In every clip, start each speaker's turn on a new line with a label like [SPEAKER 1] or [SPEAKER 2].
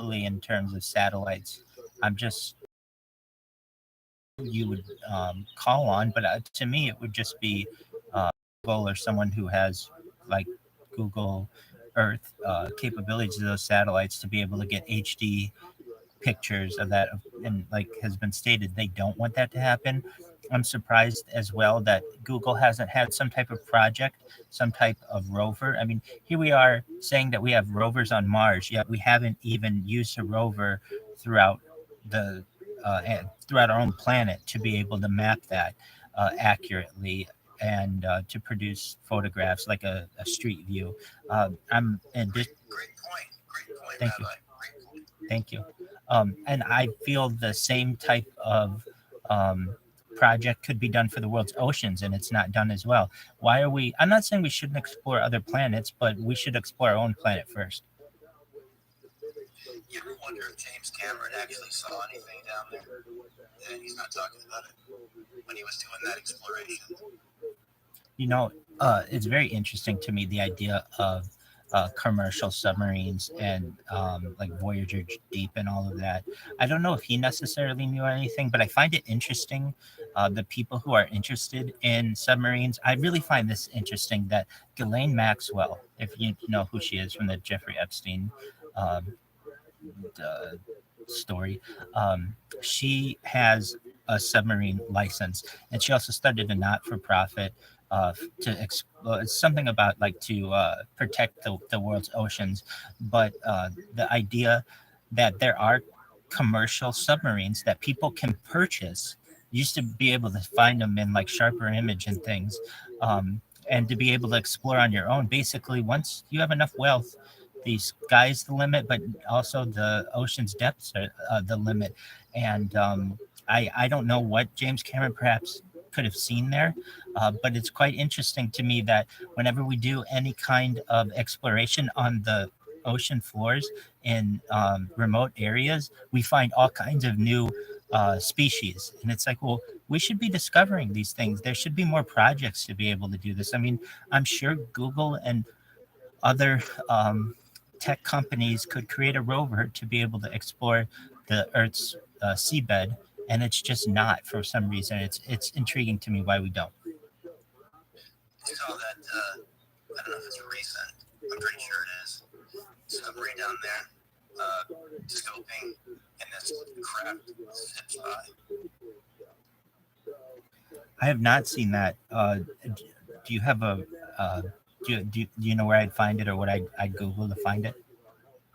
[SPEAKER 1] globally in terms of satellites. I'm just you would call on, but to me, it would just be Google or someone who has like Google Earth capabilities of those satellites to be able to get HD pictures of that. And like has been stated, they don't want that to happen. I'm surprised as well that Google hasn't had some type of project, some type of rover. I mean, here we are saying that we have rovers on Mars, yet we haven't even used a rover throughout the throughout our own planet to be able to map that accurately and to produce photographs like a street view. I'm and
[SPEAKER 2] Great point. Great point,
[SPEAKER 1] Thank you.
[SPEAKER 2] Rabbi. Great point.
[SPEAKER 1] Thank you. And I feel the same type of project could be done for the world's oceans, and it's not done as well. Why are we? I'm not saying we shouldn't explore other planets, but we should explore our own planet first.
[SPEAKER 2] You ever wonder if James Cameron actually saw anything down there? And he's not talking about it when he was doing that exploration.
[SPEAKER 1] You know, it's very interesting to me, the idea of commercial submarines and like Voyager Deep and all of that. I don't know if he necessarily knew anything, but I find it interesting. The people who are interested in submarines, I really find this interesting that Ghislaine Maxwell, if you know who she is from the Jeffrey Epstein um, story, she has a submarine license, and she also started a not-for-profit to explore. It's something about like to protect the world's oceans, but the idea that there are commercial submarines that people can purchase. Used to be able to find them in like Sharper Image and things, and to be able to explore on your own. Basically, once you have enough wealth, the sky's the limit, but also the ocean's depths are the limit. And I don't know what James Cameron perhaps could have seen there, but it's quite interesting to me that whenever we do any kind of exploration on the ocean floors in remote areas, we find all kinds of new species. And it's like, well, we should be discovering these things. There should be more projects to be able to do this. I mean, I'm sure Google and other tech companies could create a rover to be able to explore the Earth's seabed, and it's just not for some reason. It's intriguing to me why we don't.
[SPEAKER 2] I saw that, I don't know if it's recent, I'm pretty sure it is, submarine down there, scoping, and this craft zips by.
[SPEAKER 1] I have not seen that. Do you have a do you know where I'd find it or what I'd Google to find it?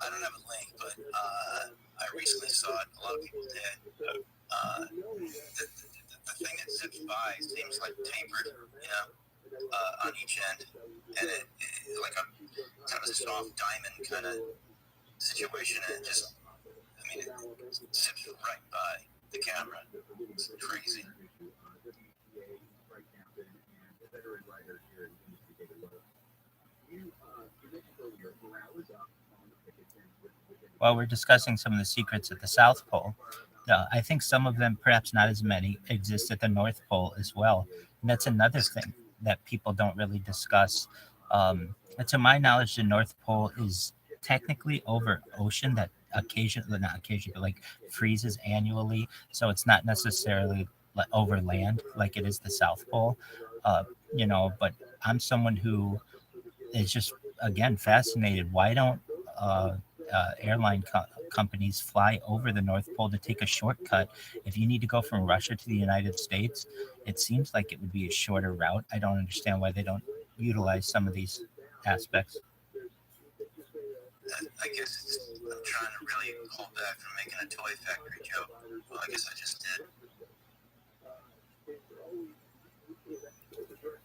[SPEAKER 2] I don't have a link, but I recently saw it. A lot of people did. The thing that zips by seems like tapered, on each end, and it like a kind of a soft diamond kind of situation, and it just, I mean, it zips right by the camera. It's crazy.
[SPEAKER 1] While we're discussing some of the secrets at the South Pole, I think some of them, perhaps not as many, exist at the North Pole as well. And that's another thing that people don't really discuss. And to my knowledge, the North Pole is technically over ocean that occasionally, not occasionally, but like freezes annually. So it's not necessarily like over land like it is the South Pole. But I'm someone who is just, again, fascinated. Why don't uh, companies fly over the North Pole to take a shortcut? If you need to go from Russia to the United States, it seems like it would be a shorter route. I don't understand why they don't utilize some of these aspects.
[SPEAKER 2] I guess I'm trying to really hold back from making a toy factory joke. Well, I guess I just did.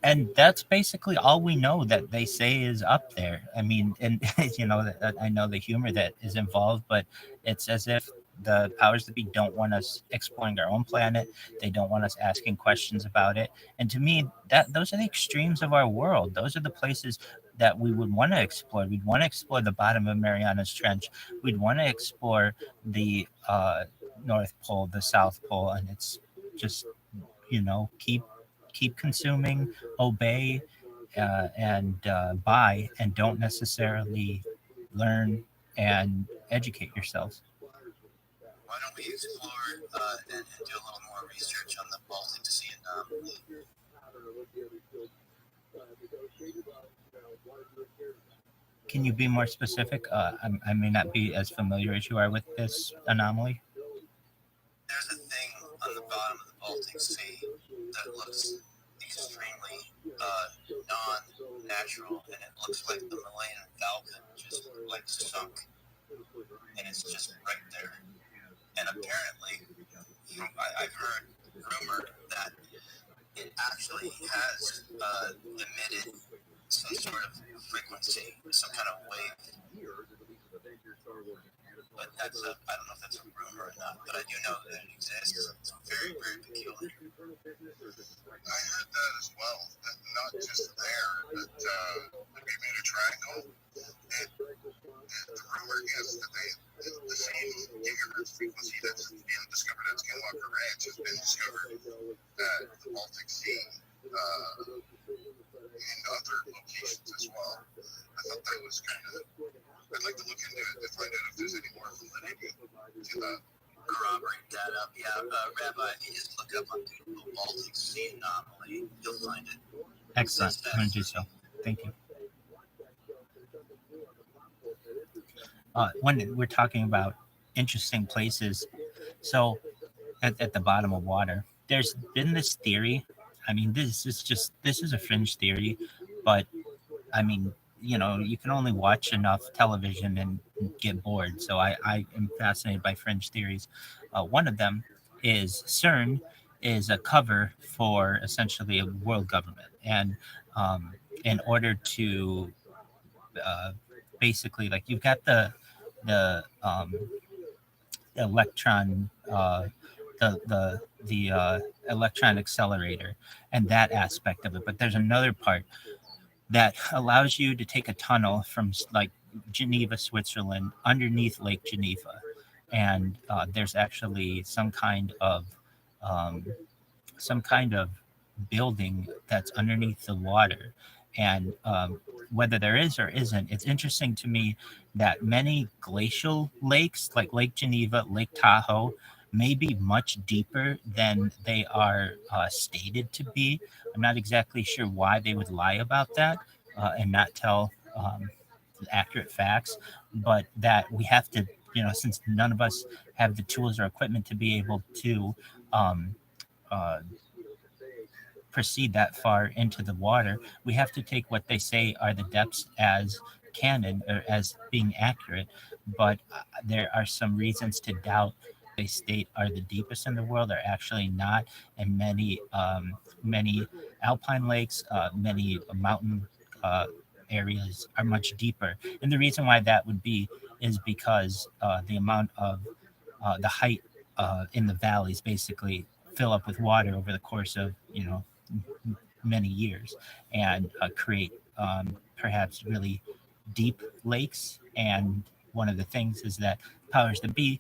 [SPEAKER 1] And that's basically all we know that they say is up there. I mean, and I know the humor that is involved, but it's as if the powers that be don't want us exploring our own planet. They don't want us asking questions about it. And to me, that those are the extremes of our world. Those are the places that we would want to explore. We'd want to explore the bottom of Mariana's Trench. We'd want to explore the North Pole, the South Pole, and it's just keep consuming, obey, and buy, and don't necessarily learn and educate yourselves.
[SPEAKER 2] Why don't we explore and do a little more research on the Baltic Sea anomaly?
[SPEAKER 1] Can you be more specific? I may not be as familiar as you are with this anomaly.
[SPEAKER 2] There's a thing on the bottom of the Baltic Sea that looks extremely non-natural, and it looks like the Malayan Falcon just like sunk, and it's just right there. And apparently, I've heard rumor that it actually has emitted some sort of frequency, some kind of wave. But I don't know if that's a rumor or not, but I do know that it exists. It's very, very peculiar. I heard that as well. Not just there, but the Bermuda Triangle. The rumor is that the same gigahertz frequency that's been discovered at Skinwalker Ranch has been discovered at the Baltic Sea in other locations as well. I thought that was kind of. I'd like to look into it to find out if there's any more validity to that. Corroborate that up, yeah. Rabbi, if you just look up on Google Baltic Sea anomaly, you'll find it.
[SPEAKER 1] Excellent. I'm going to do so. Thank you. When we're talking about interesting places, so at the bottom of water, there's been this theory. I mean, this is a fringe theory, but I mean, you can only watch enough television and get bored. So I am fascinated by fringe theories. One of them is CERN is a cover for essentially a world government, and in order to basically, like, you've got the electron the electron accelerator and that aspect of it, but there's another part that allows you to take a tunnel from like Geneva, Switzerland, underneath Lake Geneva, and there's actually some kind of building that's underneath the water, and whether there is or isn't, it's interesting to me that many glacial lakes, like Lake Geneva, Lake Tahoe, may be much deeper than they are stated to be. I'm not exactly sure why they would lie about that and not tell accurate facts, but that we have to, since none of us have the tools or equipment to be able to uh, proceed that far into the water, we have to take what they say are the depths as canon or as being accurate. But there are some reasons to doubt they state are the deepest in the world are actually not, and many alpine lakes, many mountain areas are much deeper. And the reason why that would be is because the amount of the height in the valleys basically fill up with water over the course of many years, and create perhaps really deep lakes. And one of the things is that powers that be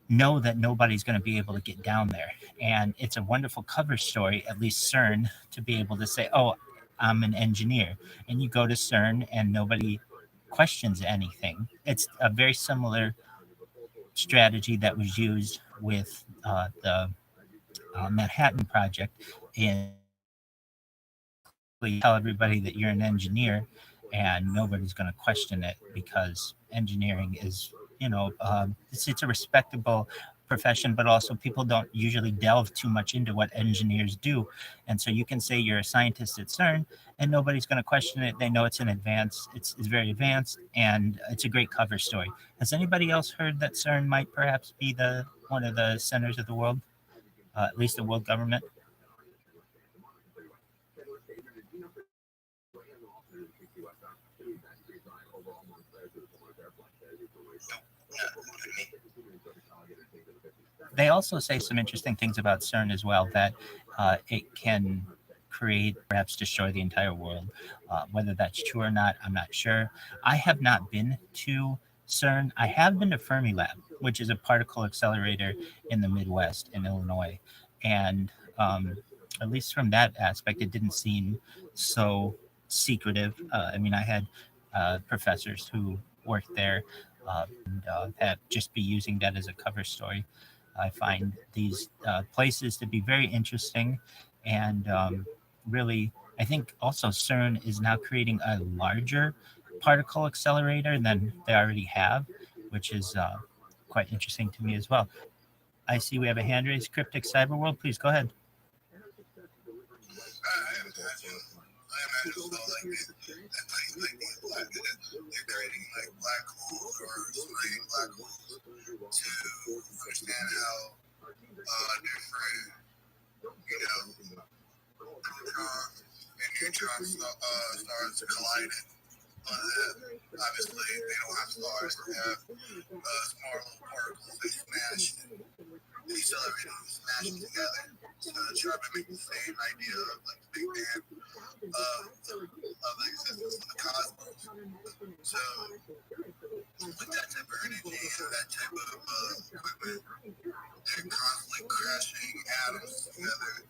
[SPEAKER 1] know that nobody's going to be able to get down there, and it's a wonderful cover story, at least CERN, to be able to say, oh, I'm an engineer, and you go to CERN and nobody questions anything. It's a very similar strategy that was used with the Manhattan Project, in basically tell everybody that you're an engineer and nobody's going to question it, because engineering is, it's a respectable profession, but also people don't usually delve too much into what engineers do. And so you can say you're a scientist at CERN and nobody's going to question it. They know it's it's very advanced, and it's a great cover story. Has anybody else heard that CERN might perhaps be one of the centers of the world, at least the world government? They also say some interesting things about CERN as well, that it can create, perhaps destroy the entire world. Whether that's true or not, I'm not sure. I have not been to CERN. I have been to Fermilab, which is a particle accelerator in the Midwest in Illinois. And at least from that aspect, it didn't seem so secretive. I mean, I had professors who worked there and just be using that as a cover story. I find these places to be very interesting, and really, I think also CERN is now creating a larger particle accelerator than they already have, which is quite interesting to me as well. I see we have a hand raised. Cryptic Cyberworld, please go ahead.
[SPEAKER 2] I imagine so, like, that things like these they're creating like black holes or simulating black holes to understand how different, protons and neutrons stars collide. Obviously, they don't have stars; they have small little particles. They smash, they accelerate and smash them together. So to try to make the same idea of like the Big Bang of the existence of the cosmos. So with that type of energy and that type of equipment, they're constantly crashing atoms together.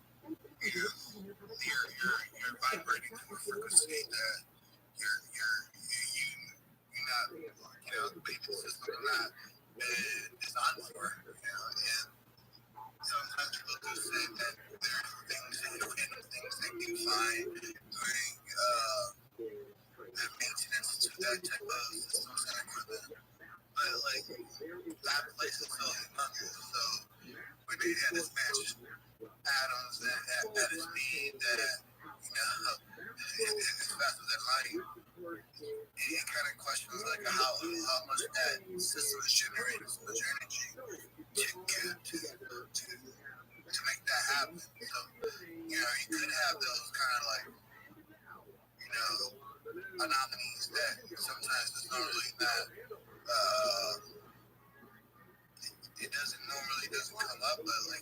[SPEAKER 2] You're vibrating to a frequency that you're not, the basic system not designed for. And sometimes people do say that there are things that random things that you find during the maintenance to that type of systems and equipment. But like that place is so humongous. So when they had this match atoms at a speed that is faster than light, it kind of questions like how much that system is generating so much energy to make that happen. So you could have those kind of like anomalies that sometimes it's not really that it doesn't come up, but like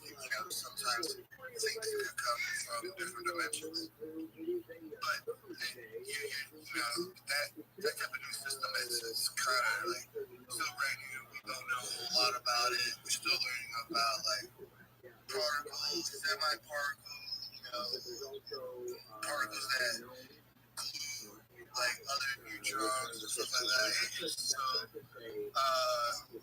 [SPEAKER 2] sometimes things could come from different dimensions. But that type of new system is kind of like still brand new. We don't know a whole lot about it. We're still learning about like particles, semi-particles, particles that like other neutrons and stuff like that. It's so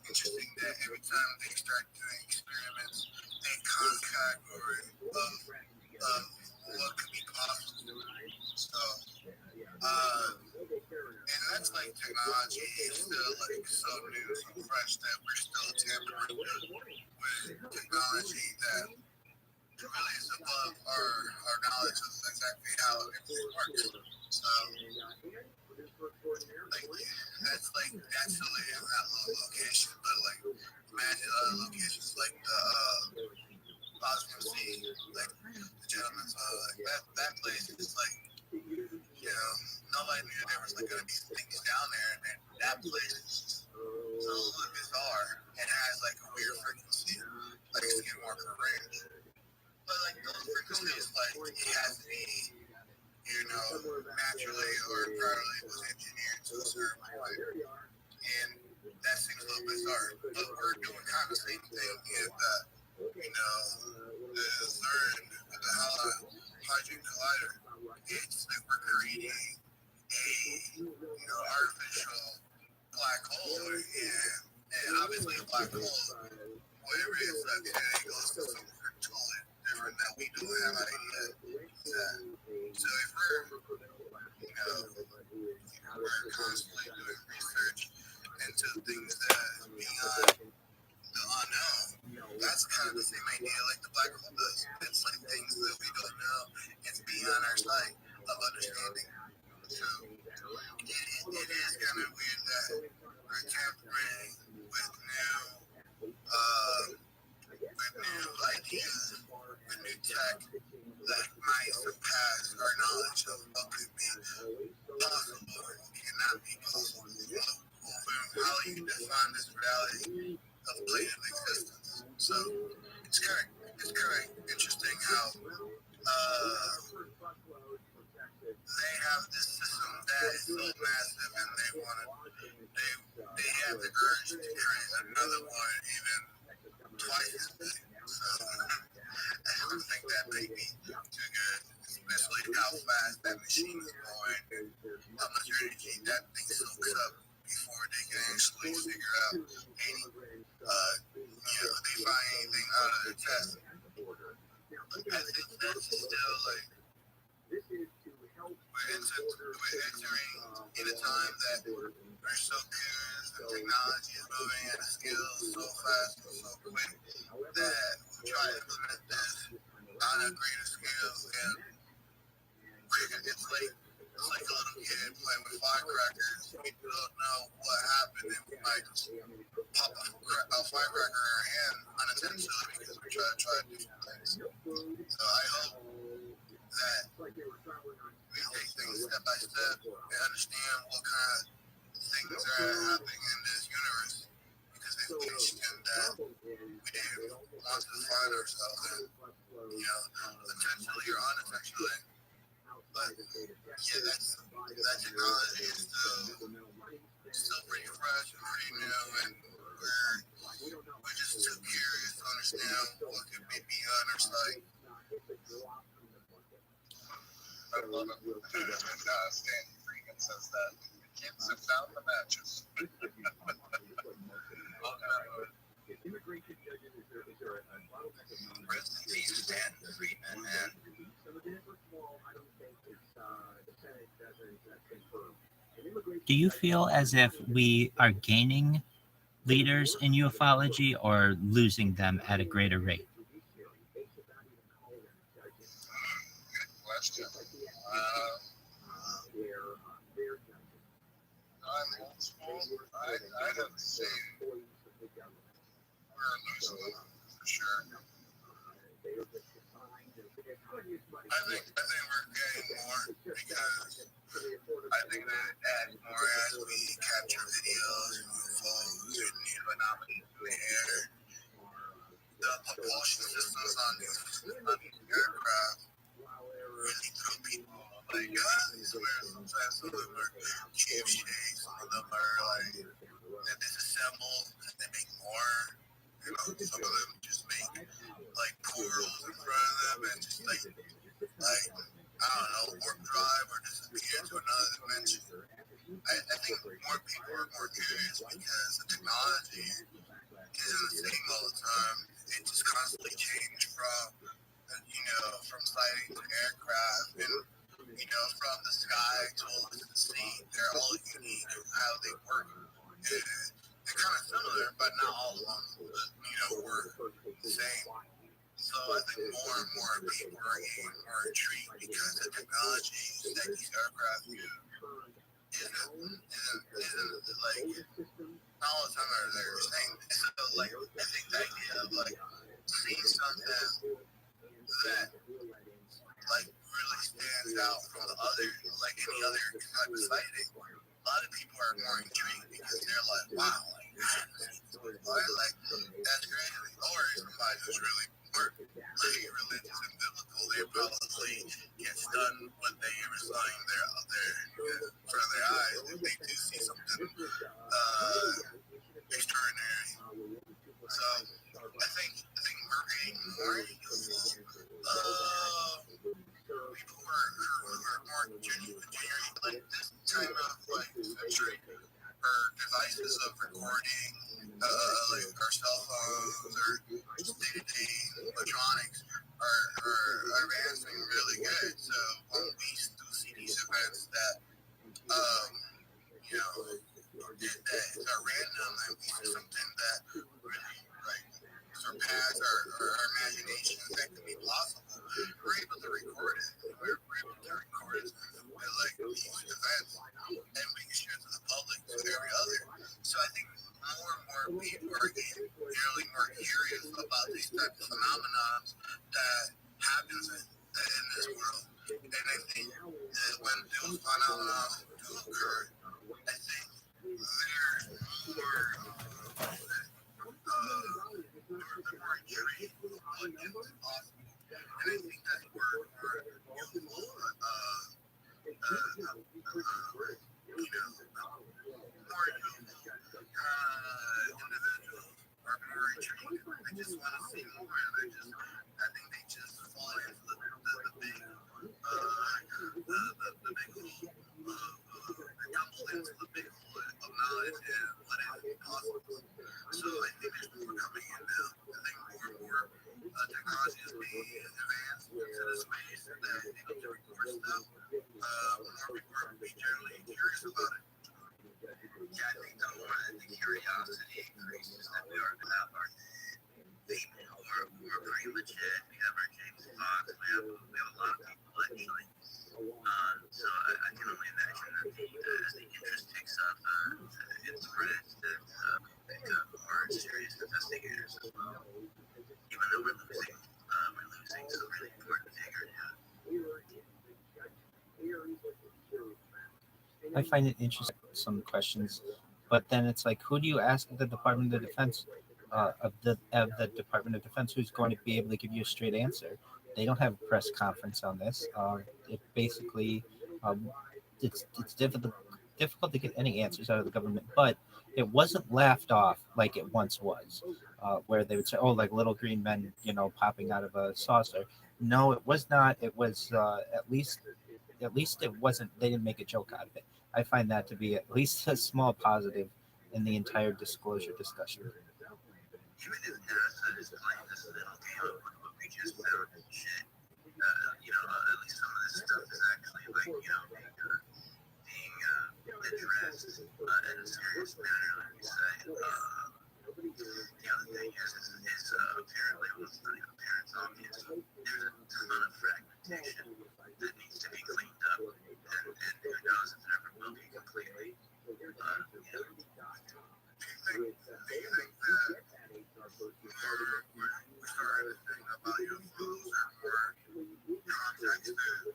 [SPEAKER 2] interesting that every time they start doing experiments, they contact or what could be possible. So, and that's like technology is still like so new, so fresh that we're still tampering with technology that really is above our knowledge of exactly how everything works. So, like that's really in that little location, but like imagine other locations like the Oscar Sea, like the gentleman's like that place is like nobody knew there was like gonna be things down there, and then that place is just so bizarre and has like a weird frequency, like skinwalker range. But like those frequencies, like it has to be naturally or probably was engineered to a certain point. And that seems a little bizarre. But we're doing kind of the same thing with the CERN, with the Hadron Collider. It's like we're creating a artificial black hole, and obviously a black hole, whatever it is, it goes to somewhere totally different that we don't have an idea. So if we're constantly doing research into things that are beyond the unknown, that's kind of the same idea like the black hole does. It's like things that we don't know. It's beyond our sight of understanding. So it is kind of weird that we're tampering with new ideas, with new tech that might surpass our knowledge of what could be possible and what cannot be possible. How you define this reality of plane of existence. So it's kind of interesting how they have this system that is so massive, and they have the urge to create another one even twice as big. So I don't think that may be too good, especially how fast that machine is going and how much energy that thing soaks up. before they can actually figure out they find anything out of their test. I think that's still like we're entering in a time that we're so curious and technology is moving at a scale so fast and so quick that we try to implement this on a greater scale, and it's like a little kid playing with firecrackers. We don't know what happened, and we might just pop a firecracker in our hand unintentionally because we try to do some things. So I hope that we take things step by step and understand what kind of things are happening in this universe, because it's fiction that we want to find ourselves in, intentionally or unintentionally. But yeah, that technology is still pretty fresh and pretty new, and we're just too curious to understand what could be beyond our sight. I love it. And Stanley Freeman says that the kids have found the matches. Rest in peace, Stanley Freeman, man.
[SPEAKER 1] Do you feel as if we are gaining leaders in ufology or losing them at a greater rate?
[SPEAKER 2] Good question. I'm old school. I don't say we're losing them for sure. I think we're getting more because I think that adds more as we capture videos and UFOs and anomalies in the air. The propulsion systems on these aircraft really throw people like guys where sometimes some of them are cheap shades, some of them are like they're disassembled and they make more. Some of them just make like portals in front of them and just like I don't know, warp drive or disappear to another dimension. I think more people are more curious because the technology isn't the same all the time. It just constantly changes from sighting to aircraft and from the sky to the sea. They're all unique in how they work. They're kind of similar, but not all of them, work the same. So I think more and more people are getting more intrigued because the technology that these aircraft use isn't like not all the time are they the same. So I think the idea of seeing something that really stands out from the other any other type of sighting. A lot of people are more intrigued because they're like, wow, that's crazy. Or somebody who's really religious and biblical, they probably get stunned when they ever seeing their in front of their eyes if they do see something extraordinary. So I think we're getting more useful. People who are more genuine, this type of century or devices of recording, our cell phones or day-to-day electronics are advancing really good. So when we do see these events that that are random and we see something that really surpass our imagination that could be possible, we're able to record it. We're able to record it with these events, and we can share it to the public, to every other. So I think more and more people are getting really more curious about these types of phenomena that happens in this world. And I think that when those phenomena do occur, I think there's more intrigue of what is possible. And I think that's where individuals are more intrigued. They just want to see more, and I think they just fall into the big the big hole the tumble into the big hole of knowledge and what is possible. So I think there's more coming in now. I think more and more technology is being advanced into the space that able to record stuff. More people are generally curious about it. Yeah, I think the more the curiosity increases that we are going to have our people who are pretty legit. We have our James Fox. We have a lot of people actually. So I can only imagine that as the interest picks up, it spreads that become more serious investigators as well. Even though we're losing some really important figures.
[SPEAKER 1] I find it interesting, some questions, but then it's like, who do you ask at the Department of Defense, of the Department of Defense, who's going to be able to give you a straight answer? They don't have a press conference on this. It basically, it's difficult to get any answers out of the government, but it wasn't laughed off like it once was, where they would say, "Oh, like little green men, popping out of a saucer." No, it was not. It was at least it wasn't. They didn't make a joke out of it. I find that to be at least a small positive in the entire disclosure discussion.
[SPEAKER 2] Even if NASA is playing this little game of what we just found and shit, at least some of this stuff is actually being addressed in a serious manner, like you say. The other thing is apparently, well, it's not even apparent, it's obvious. There's a ton of fragmentation that needs to be cleaned up, and who knows if it ever will be completely. Do you think that we're starting to think about UFOs or more context that we encounter?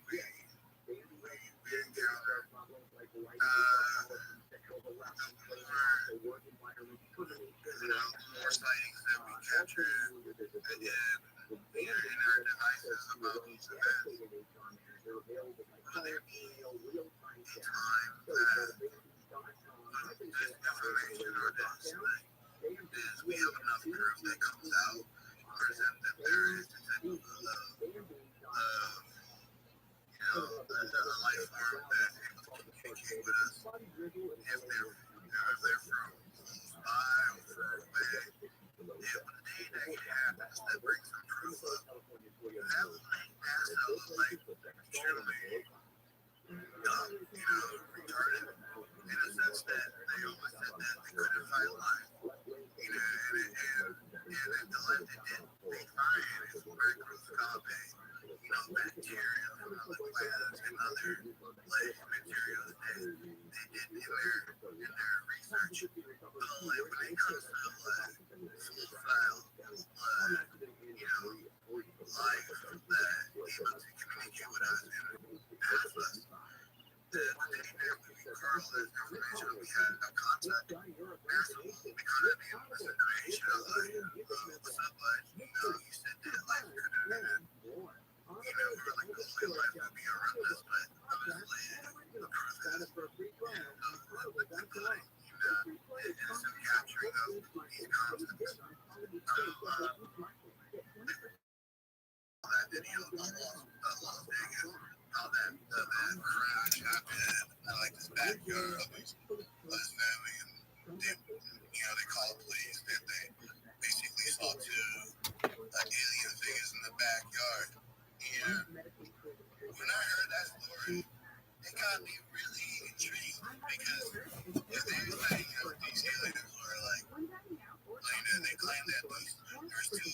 [SPEAKER 2] More sightings that we capture in our devices about these events. Will there be time that this information or this is we have enough proof that comes out present that there is a type of a life form that is able to communicate with us if they're from by or far away. If the day that it happens, that brings some proof up. That will make NASA look like extremely retarded in a sense that they always said that they couldn't find life. And at the left it did, they find is microscopic, bacteria from other planets and other life materials that they did in their research. But when it comes to full-file life that able to communicate with us and help us, the day that we recall this information, we had a contact. NASA will be kind of be on this information of what's up, bud? You said that life could have been. We're like, hopefully life will be around this, but obviously the proof is liquidly, it is some capturing of these concepts. That video of Las Vegas, how that crash happened, like this backyard of his family, and they called police, that they basically saw two alien figures in the backyard. And when I heard that story, it got me really intrigued, because if they were saying that these aliens were they claim that there's two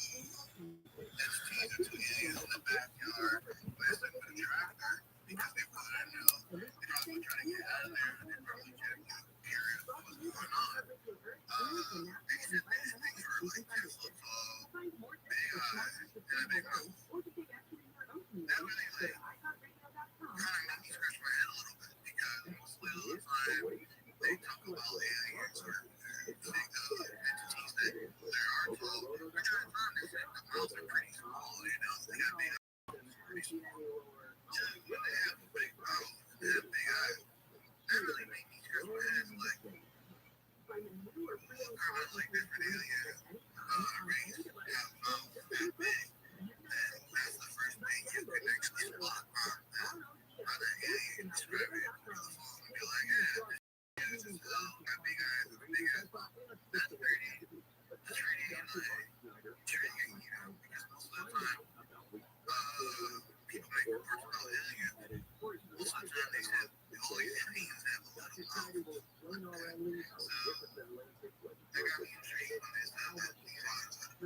[SPEAKER 2] entities or two aliens in the backyard with some contractor, because they probably know they probably trying to get out of there, and they probably checked the area of what's going on. They said these things were like 10 foot tall, big eyes, and a big mouth. That really kind of made me scratch my head a little bit, because mostly all the time they talk about aliens or big entities that there are tall. We're trying to find this, the mouths are pretty small, they have big eyes, pretty small. So when they have a big mouth and have big eyes, that really made me scratch my head. Like, kind of like different aliens, race, have mouths that big. That's the first thing you can actually spot on.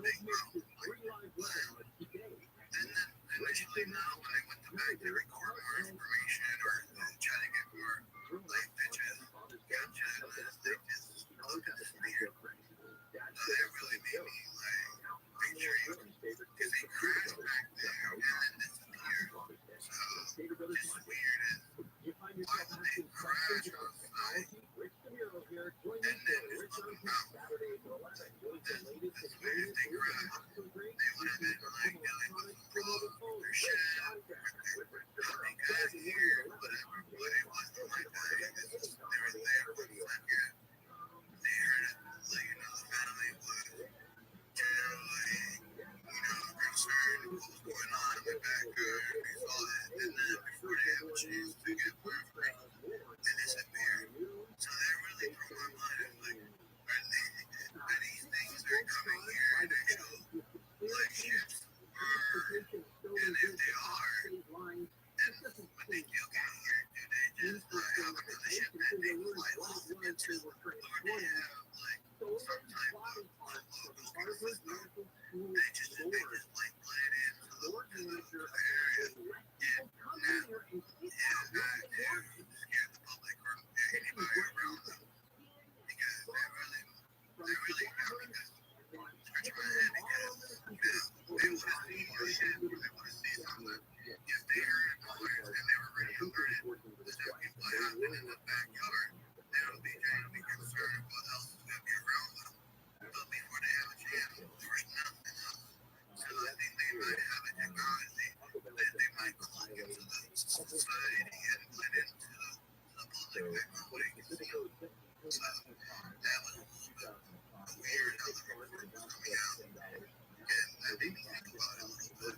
[SPEAKER 2] big problem. And then initially now when I went to back to record more information or try to get more like bitches, gotcha, they just look at this weird. It really made me like make sure you because they crashed back there and then disappeared. So it's weird as why would they crash on site and then just look about this weird if they crash. They would have been like dealing with some problems with their shit, coming out here, whatever, but it wasn't like that. They were there for a second. They heard it, like, the family was generally, concerned with what was going on in the backyard. They saw that, and then before they have a chance to get more information, they disappeared. So that really threw my mind. Like, are these things that are coming here that show like ships? And if they are, then when they do get here, do they just have another ship that they fly off into, or they have like some type of local system? They just like blend into the area and scare the public or anybody around them because they really have because scratch my head because they want to see more shit or they want to see something. If they heard noise and they were already alerted to what happened in the backyard, they would be concerned what else is going to be around them. But before they have a chance, there was nothing else. So I think they might have a technology that they might plug into the society and blend into the public that nobody can see. So that was a little bit weird how the report was coming out. And that made me think about it a little bit.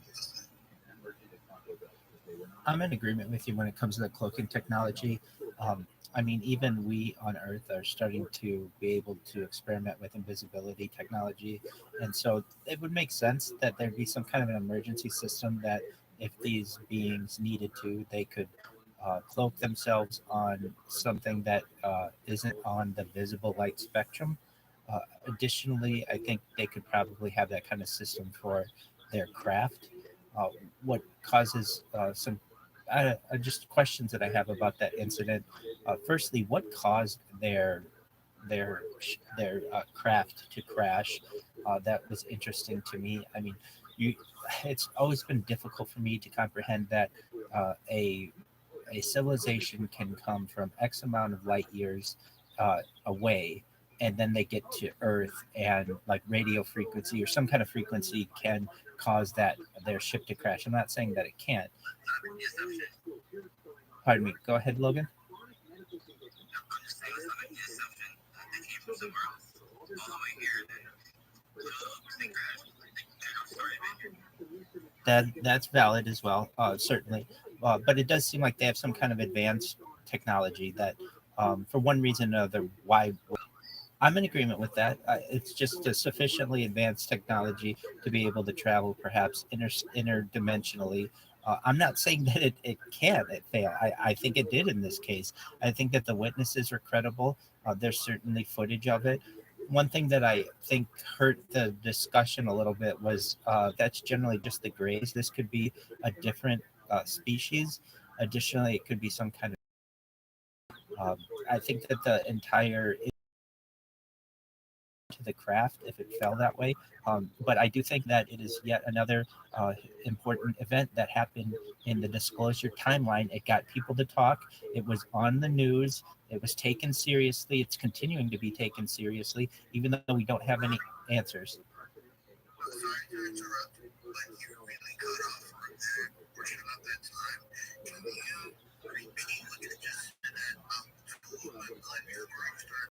[SPEAKER 1] I'm in agreement with you when it comes to the cloaking technology. I mean, even we on Earth are starting to be able to experiment with invisibility technology. And so it would make sense that there'd be some kind of an emergency system that if these beings needed to, they could cloak themselves on something that isn't on the visible light spectrum. Additionally, I think they could probably have that kind of system for their craft. What causes some just questions that I have about that incident. Firstly, what caused their craft to crash? That was interesting to me. I mean, you, it's always been difficult for me to comprehend that a civilization can come from X amount of light years away, and then they get to Earth, and like radio frequency or some kind of frequency can cause that their ship to crash. I'm not saying that it can't. Pardon me. Go ahead, Logan. That's valid as well, certainly. But it does seem like they have some kind of advanced technology that, for one reason or another, why I'm in agreement with that. It's just a sufficiently advanced technology to be able to travel perhaps interdimensionally. I'm not saying that it can't fail. I think it did in this case. I think that the witnesses are credible. There's certainly footage of it. One thing that I think hurt the discussion a little bit was that's generally just the grays. This could be a different species. Additionally, it could be some kind of. I think that the entire to the craft if it fell that way. But I do think that it is yet another important event that happened in the disclosure timeline. It got people to talk. It was on the news. It was taken seriously. It's continuing to be taken seriously, even though we don't have any answers.
[SPEAKER 2] Sorry to interrupt, but you really got off for a portion of that time. Can you repeat what you just said tool and like before you start